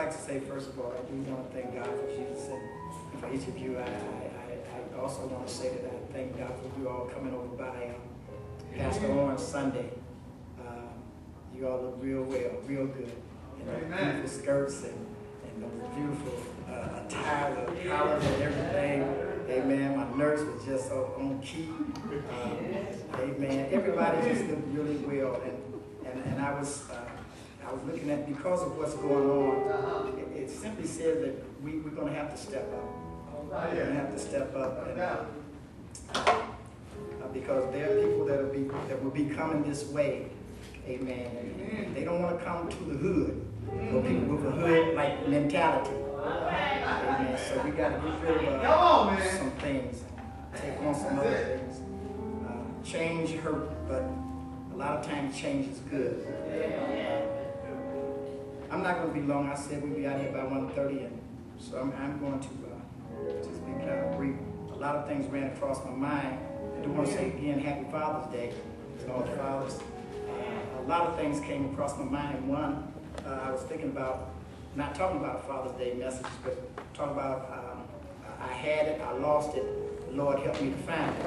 like to say, first of all, I do want to thank God for Jesus and for each of you. I also want to say that I thank God for you all coming over by Pastor Owen's Sunday. You all look real well, real good. And those beautiful skirts and those beautiful attire, the collars and everything. Amen. My nurse was just on key. Amen. Everybody just looked really well. And I was looking at, because of what's going on, it simply says that we're going to have to step up. We're going to have to step up. And, because there are people that will be coming this way. Amen. And they don't want to come to the hood. Or people with a hood-like mentality. Amen. So we got to get rid of some things. Take on some other things. Change hurt, but a lot of times change is good. I'm not going to be long. I said we'd be out here by 1:30, and so I'm going to just be kind of brief. A lot of things ran across my mind. I do want to say again, Happy Father's Day to all the fathers. A lot of things came across my mind. One, I was thinking about, not talking about a Father's Day message, but talking about I had it, I lost it. The Lord helped me to find it.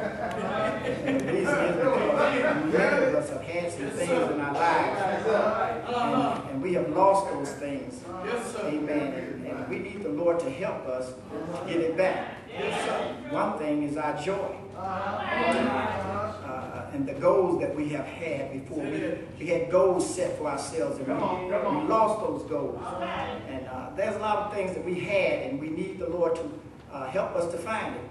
And the reason is because many of us have had some things in our lives, and we have lost those things. Amen. And we need the Lord to help us to get it back. One thing is our joy. And the goals that we have had before. We had goals set for ourselves, and we lost those goals. And there's a lot of things that we had, and we need the Lord to help us to find it,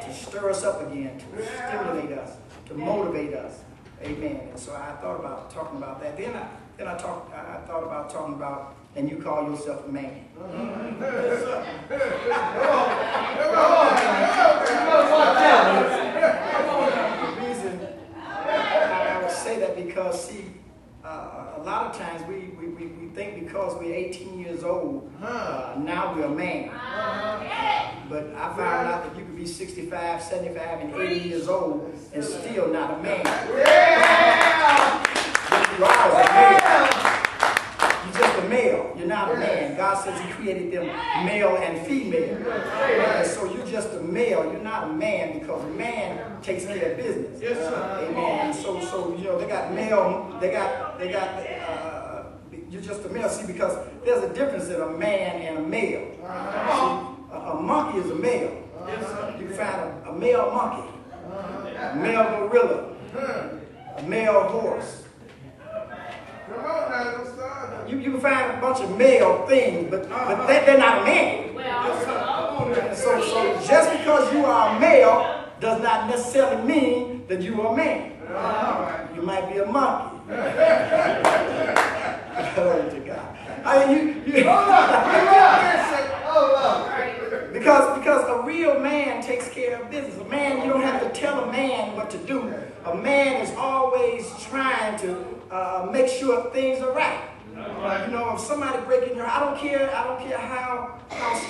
to stir us up again, to stimulate us, to motivate us. Amen. And so I thought about talking about that. Then I thought about talking about, and you call yourself a man. I would say that because, see, a lot of times we think because we're 18 years old, now we're a man. But I found out that you could be 65, 75, and 80 years old and still not a man. You are a male. You're just a male. You're not a man. God says He created them male and female. And so you're just a male. You're not a man, because a man takes care of business. Yes, sir. Amen. And so you know, they got male. They got. You're just a male. See, because there's a difference in a man and a male. See, a monkey is a male. You can find a male monkey, a male gorilla, a male horse. You can find a bunch of male things, but they're not a man. So just because you are a male does not necessarily mean that you are a man. You might be a monkey. Glory to God. Because a real man takes care of business. A man, you don't have to tell a man what to do. A man is always trying to make sure things are right. You know, if somebody break in your house, I don't care how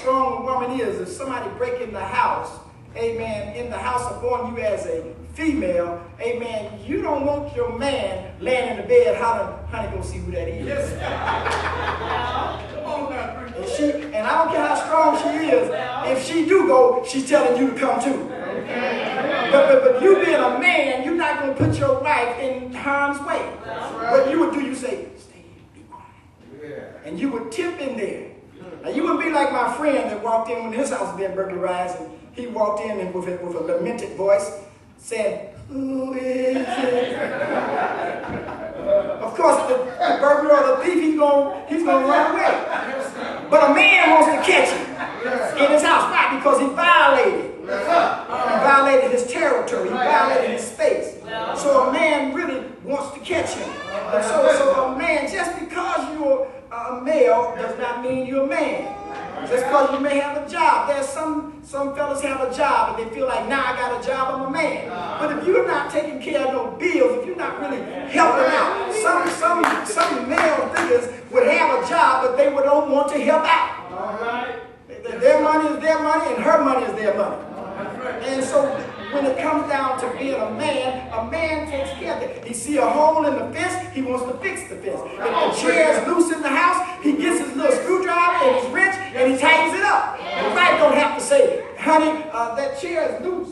strong a woman is. If somebody break in the house, amen, in the house upon you as a female, amen, you don't want your man laying in the bed hollering, honey, go see who that is. Yes. And I don't care how strong she is, if she do go, she's telling you to come too. But you being a man, you're not going to put your wife in harm's way. What you would do, you say, stay here, be quiet. And you would tip in there. Now you wouldn't be like my friend that walked in when his house was being burglarized, and he walked in with a lamented voice, said, who is it? Of course, the burglar or the thief, he's gonna run away. But a man wants to catch him in his house. Why? Because he violated. He violated his territory. He violated his space. So a man really wants to catch him. And so a man, just because you're a male does not mean you're a man. Just because you may have a job. There's some fellas have a job and they feel like, now I got a job, I'm a man. But if you're not taking care of no bills, if you're not really helping out, some male figures would have a job, but they don't want to help out. Their money is their money and her money is their money. And so when it comes down to being a man takes care of it. He see a hole in the fence, he wants to fix the fence. If the chair is loose in the house, he gets his little screwdriver honey, that chair is loose.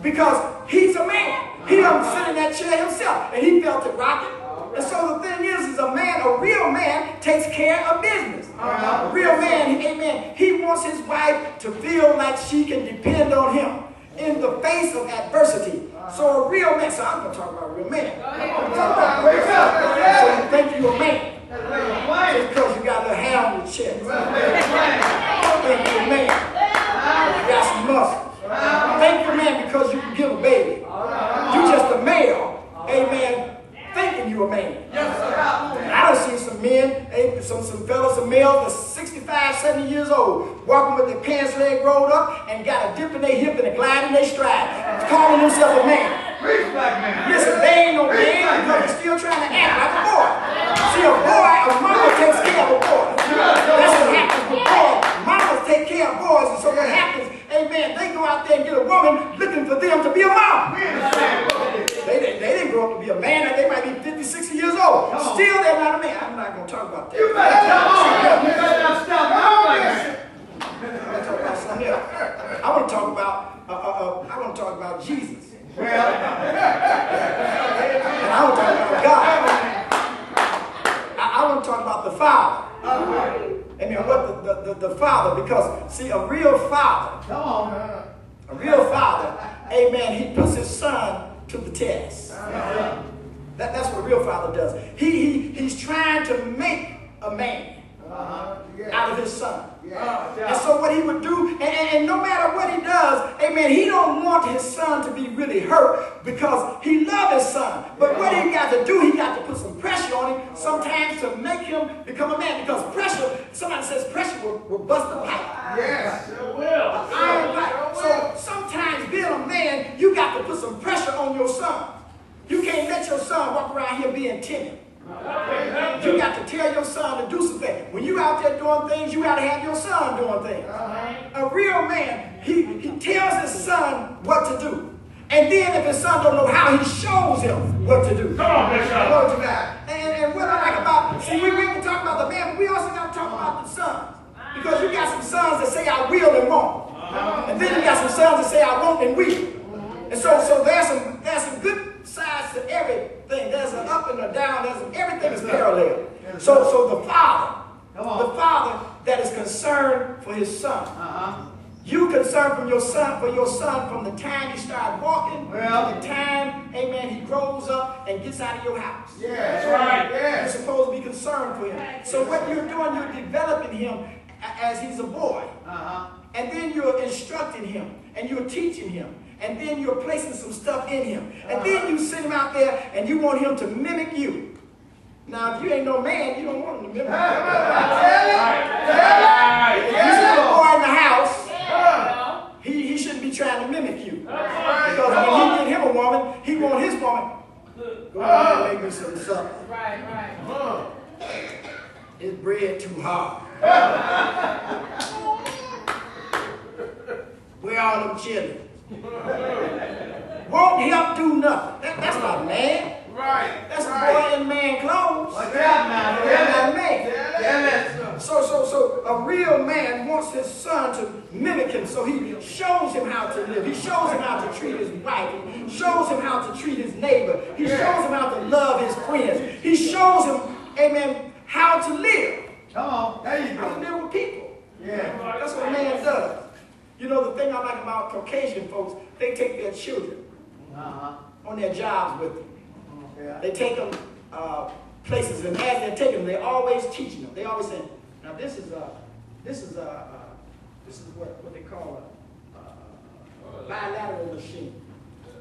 Because he's a man. He doesn't sit in that chair himself. And he felt it rocking. And so the thing is a man, a real man takes care of business. A real man, amen, he wants his wife to feel like she can depend on him in the face of adversity. So a real man, so I'm going to talk about a real man. I'm talk about a real man. So you think you're a man. Just because you got a little hair on your chest. You think you're a man. You got some muscles. Think you're a man because you can give a baby. You just a male, amen, thinking you're a man. And I done seen some men, some fellas, some males that's 65, 70 years old, walking with their pants leg rolled up and got a dip in their hip and a glide in their stride, calling themselves a man. Listen, they ain't no man because they're still trying to act like a boy. See, a boy, a mama takes care of a boy. That's what happens with boys. Mamas take care of boys, and so what happens, amen, they go out there and get a woman looking for them to be a mom. They didn't grow up to be a man. They might be 50, 60 years old. Still, they're not a man. I'm not going to talk about that. You better stop like that. I'm talk about something else. I want to talk about Jesus. And I want to talk about God. I want to talk about the Father. Amen. What the Father, because see, a real father, amen, he puts his son to the test. That's what a real father does. He's trying to make a man out of his son. And so what he would do, and no matter what he does, amen, he don't want his son to be really hurt because he loves his son. But what he got to do, he got to put some pressure on him sometimes to make him become a man. Because pressure, somebody says pressure will bust a pipe. Yes, it will. Iron pipe. So sometimes being a man, you got to put some pressure on your son. You can't let your son walk around here being timid. You got to tell your son to do some things. When you out there doing things, you got to have your son doing things. A real man, he tells his son what to do. And then if his son don't know how, he shows him what to do. Come on, Bishop. Glory to God. And what I like about, see, we can talk about the man, but we also got to talk about the sons. Because you got some sons that say I will and won't. And then you got some sons that say I won't and will. And so there's some good sides to everything. There's an up and a down. Everything is parallel. So the father that is concerned for his son. You concerned for your son from the time you start walking to the time, amen, he grows up and gets out of your house. Yeah, that's right. Yeah. You're supposed to be concerned for him. So what you're doing, you're developing him as he's a boy. And then you're instructing him and you're teaching him. And then you're placing some stuff in him. And then you send him out there and you want him to mimic you. Now, if you ain't no man, you don't want him to mimic you. If you see a boy in the house, he shouldn't be trying to mimic you. Because when he get him a woman, he want his woman. Go ahead and make me some something. Right. His bread too hard. Where are them children? Won't help do nothing. That's not a man. Right. That's a boy in man clothes. Like that now. That's not a man. So a real man wants his son to mimic him. So he shows him how to live. He shows him how to treat his wife. He shows him how to treat his neighbor. He shows him how to love his friends. He shows him, amen, how to live. Come on. There you go. How to live with people. Yeah. That's what a man does. You know, the thing I like about Caucasian folks, they take their children on their jobs with them. They take them places, and as they're taking them, they're always teaching them. They always say, now this is what they call a bilateral machine.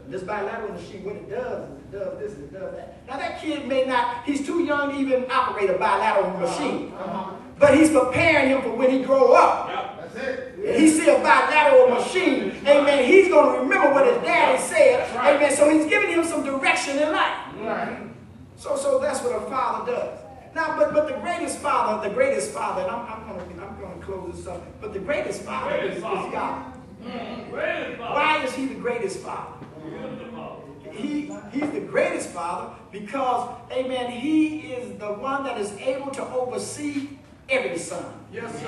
And this bilateral machine, what it does is it does this and it does that. Now that kid may not, he's too young to even operate a bilateral machine. But he's preparing him for when he grow up. He see a bilateral machine, amen, he's going to remember what his daddy said, amen, so he's giving him some direction in life. So that's what a father does. Now, but the greatest father, and I'm going to close this up, but the greatest father is God. Why is he the greatest father? He's the greatest father because, amen, he is the one that is able to oversee every son. Yes, sir.